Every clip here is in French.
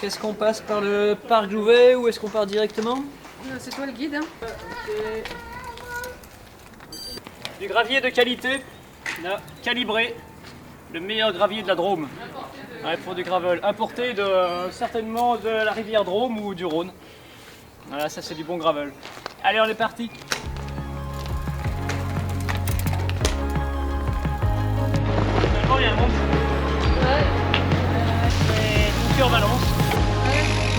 Qu'est-ce qu'on passe par le parc Jouvet ou est-ce qu'on part directement? C'est toi le guide, hein? Okay. Du gravier de qualité, là, calibré, le meilleur gravier de la Drôme. Ouais, pour du gravel, importé certainement de la rivière Drôme ou du Rhône. Voilà, ça c'est du bon gravel. Allez, on est parti. Finalement, il y a un monde. C'est mon cœur Valence.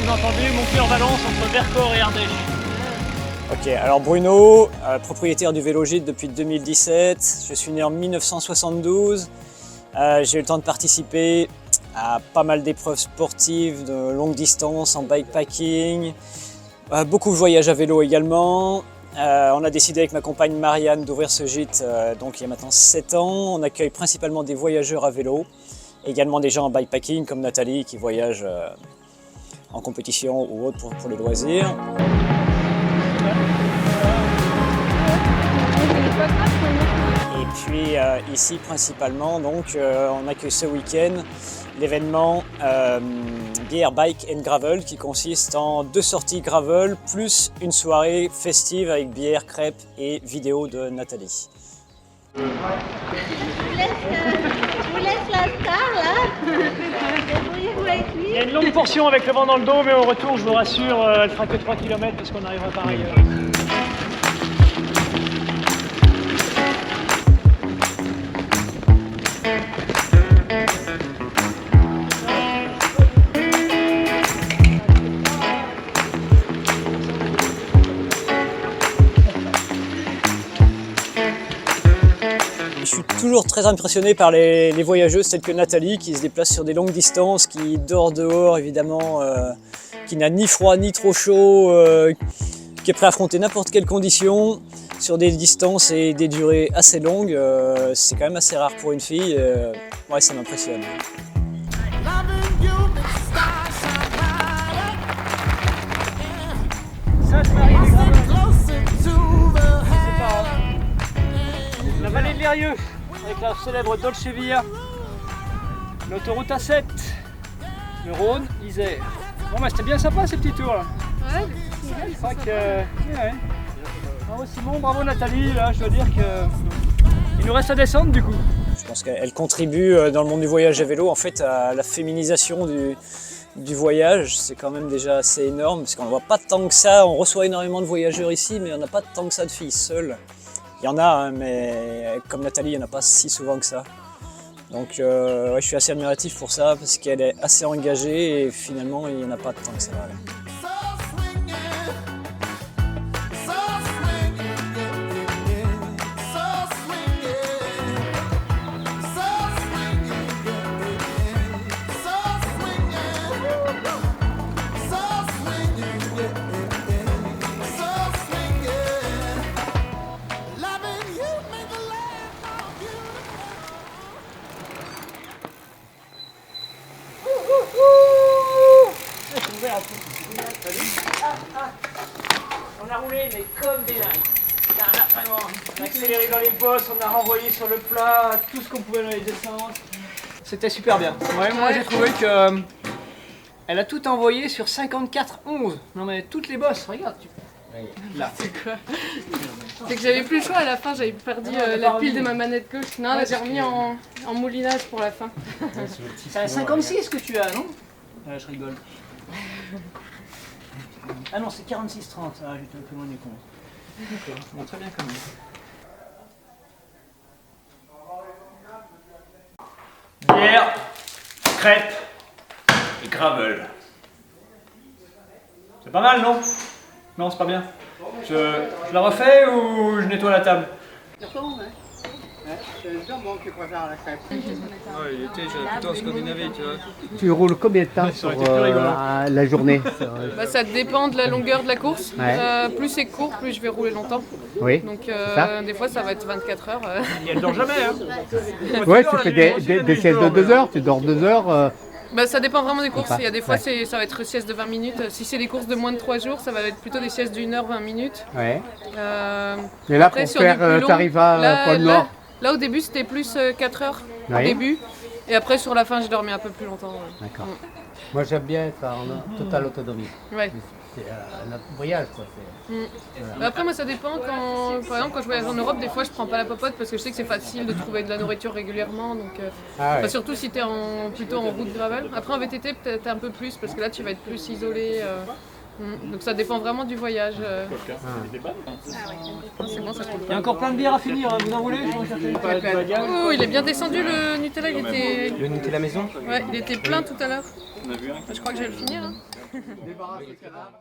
Vous entendez, mon cœur Valence entre Vercors et Ardèche. Ok, alors Bruno, propriétaire du Vélogite depuis 2017. Je suis né en 1972. J'ai eu le temps de participer à pas mal d'épreuves sportives de longue distance en bikepacking. Beaucoup de voyages à vélo également. On a décidé avec ma compagne Marianne d'ouvrir ce gîte donc il y a maintenant 7 ans. On accueille principalement des voyageurs à vélo, également des gens en bikepacking comme Nathalie qui voyage en compétition ou autre pour les loisirs. Et puis ici principalement, donc, on accueille ce week-end l'événement Beer, Bike and Gravel qui consiste en 2 sorties gravel plus une soirée festive avec bière, crêpes et vidéo de Nathalie. Je vous laisse la star là. Débrouillez-vous avec lui. Il y a une longue portion avec le vent dans le dos, mais au retour, je vous rassure, elle fera que 3 km parce qu'on arrivera par ailleurs. Je suis toujours très impressionné par les voyageuses telles que Nathalie qui se déplacent sur des longues distances, qui dort dehors évidemment, qui n'a ni froid ni trop chaud, qui est prêt à affronter n'importe quelle condition sur des distances et des durées assez longues. C'est quand même assez rare pour une fille, ouais, ça m'impressionne. La vallée de l'Érieux, avec la célèbre Dolce Via, l'autoroute A7, le Rhône, Isère. Bon bah c'était bien sympa ces petits tours là. Ouais. Je crois que... ouais. Bravo Simon, bravo Nathalie, là je dois dire qu'il nous reste à descendre du coup. Je pense qu'elle contribue dans le monde du voyage à vélo en fait à la féminisation du voyage. C'est quand même déjà assez énorme parce qu'on ne voit pas tant que ça. On reçoit énormément de voyageurs ici mais on n'a pas tant que ça de filles seules. Il y en a, hein, mais comme Nathalie, il n'y en a pas si souvent que ça. Donc ouais, je suis assez admiratif pour ça parce qu'elle est assez engagée et finalement il n'y en a pas tant que ça. Ouais. On a roulé mais comme des dingues. Vraiment, on a accéléré dans les bosses, on a renvoyé sur le plat, tout ce qu'on pouvait dans les essences. C'était super bien. Ouais, moi j'ai trouvé que elle a tout envoyé sur 54-11. Non mais toutes les bosses, regarde. Là. C'est quoi? C'est que j'avais plus le choix à la fin, j'avais perdu la pile de ma manette gauche. Non, là j'ai remis en moulinage pour la fin. C'est un 56 que tu as, non? Je rigole. Ah non, c'est 46-30, ah, j'étais un peu loin du compte. D'accord, bon, très bien quand même. Bière, crêpes et gravel. C'est pas mal, non? Non, c'est pas bien. Je la refais ou je nettoie la table? C'est le jambon que tu préfères à la crêpe. Ouais, il était plutôt en Scandinavie, tu vois. Tu roules combien de temps Ça aurait sur été plus rigolant. la journée? Bah, ça dépend de la longueur de la course. Ouais. Plus c'est court, plus je vais rouler longtemps. Oui. Donc ça des fois ça va être 24 heures. Et elle dort jamais, hein? Ouais, tu fais des siestes de 2 heures, tu dors 2 heures. Bah, ça dépend vraiment des courses. Il y a des fois Ouais. ça va être sieste de 20 minutes. Si c'est des courses de moins de 3 jours, ça va être plutôt des siestes d'1 heure 20 minutes. Ouais. Euh, Et là, après, pour sur du faire, plus long, t'arrives à là, Pôle là- Nord. Là au début c'était plus 4 heures au Ouais. début. Et après, sur la fin, j'ai dormi un peu plus longtemps. Ouais. D'accord. Moi j'aime bien être en totale autonomie. Ouais. C'est un voyage quoi. Bah après, moi, ça dépend. Par exemple, quand je voyage en Europe, des fois, je prends pas la popote parce que je sais que c'est facile de trouver de la nourriture régulièrement. Donc, Ah ouais. surtout si t'es plutôt en route gravel. Après, en VTT, peut-être un peu plus parce que là, tu vas être plus isolé. Donc, ça dépend vraiment du voyage. C'est bon, ça se roule Il y pas. a encore plein de bières à finir, hein. Vous en voulez? Je vais en chercher une petite. Oh, il est bien descendu le Nutella. Il était, Le Nutella maison? ouais, il était plein tout à l'heure. Je crois que je vais le finir. Hein. Débarrasse le canard.